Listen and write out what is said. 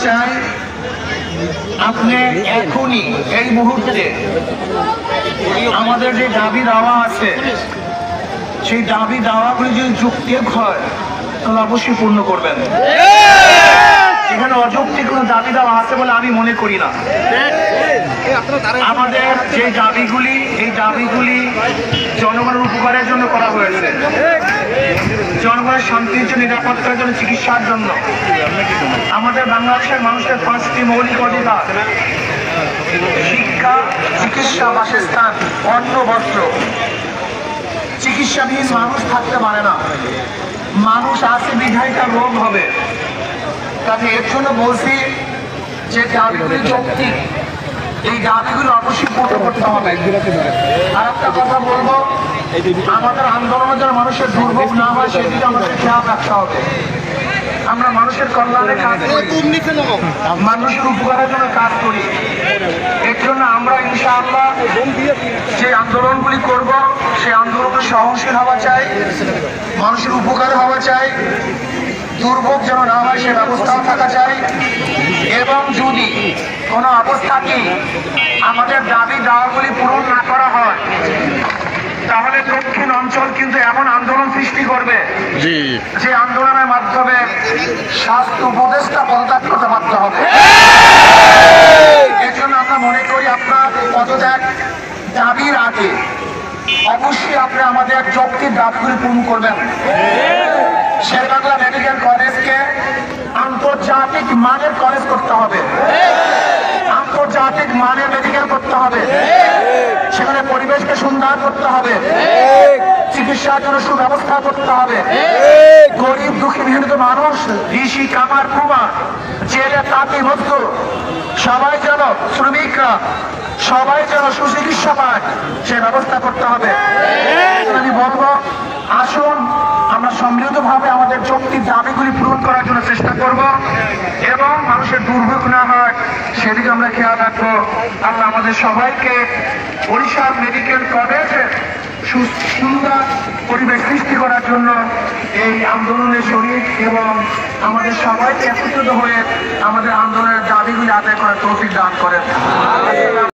চাই আপনি এখনই এই মুহূর্তে আমাদের যে দাবি দাওয়া আছে সেই দাবি দাওয়াগুলি যদি যৌক্তিক হয় তাহলে অবশ্যই পূর্ণ করবেন। এখানে অযৌক্তিক কোনো দাবি দাওয়া আছে বলে আমি মনে করি না। আমাদের যে দাবিগুলি এই দাবিগুলি জনগণের উপকারের জন্য করা হয়েছে, জনগণের শান্তির জন্য, নিরাপত্তার জন্য, চিকিৎসার জন্য। আমাদের বাংলাদেশের মানুষের 5টি মৌলিক অধিকার: শিক্ষা, চিকিৎসা, বাসস্থান, অন্ন, বস্ত্র। চিকিৎসাবিহীন মানুষ থাকতে পারে না। মানুষ আছে বিধায়িকা রোগ হবে। কাজে এর জন্য বলছি যে দাবিগুলি যৌক্তিক, এই দাবিগুলো অবশ্যই পূরণ করতে হবে। আর একটা কথা বলবো, আমাদের আন্দোলনের জন্য মানুষের দুর্ভোগ না হয় সেদিকে আমাদের খেয়াল রাখতে হবে। আমরা মানুষের কল্যাণে কাজ করি, মানুষের উপকারের জন্য কাজ করি। এর জন্য আমরা ইনশাআল্লাহ যে আন্দোলনগুলি করব সেই আন্দোলনে সহনশীল হওয়া চাই, মানুষের উপকার হওয়া চাই, দুর্ভোগ যেন না হয় সে ব্যবস্থাও থাকা চাই। এবং যদি কোনো অবস্থাকে আমাদের দাবি দাওয়াগুলি পূরণ না করা হয় তাহলে দক্ষিণ অঞ্চল কিন্তু এমন আন্দোলন সৃষ্টি করবে যে আন্দোলনের মাধ্যমে স্বাস্থ্য উপদেষ্টা পদত্যাগ করতে বাধ্য হবে। এর জন্য আমরা মনে করি আপনার পদত্যাগ দাবির আগে অবশ্যই আপনি আমাদের যৌক্তিক দাবিগুলি পূরণ করবেন। শেরেবাংলা মেডিকেল কলেজকে আন্তর্জাতিক মানের কলেজ করতে হবে, আন্তর্জাতিক মানের মেডিকেল করতে হবে। সেখানে পরিবেশকে সুন্দর করতে হবে, চিকিৎসার জন্য সুব্যবস্থা করতে হবে। গরিব দুঃখী বিভিন্ন মানুষ, ঋষি, কামার, কুমার, জেলে, তাঁতি, মজদুর সবাই যেন, শ্রমিকরা সবাই যেন সুচিকিৎসা পায় সে ব্যবস্থা করতে হবে। আমি বলবো, আসুন আমরা সম্মিলিতভাবে আমাদের যৌক্তিক দাবিগুলি পূরণ করার জন্য চেষ্টা করব এবং মানুষের দুর্ভোগ না হয় সেদিকে আমরা খেয়াল রাখবো। আল্লাহ আমাদের সবাইকে বরিশাল মেডিকেল কলেজে সুন্দর পরিবেশ সৃষ্টি করার জন্য এই আন্দোলনে শরীক এবং আমাদের সবাইকে একত্রিত হয়ে আমাদের আন্দোলনের দাবিগুলি আদায় করার তৌফিক দান করেন।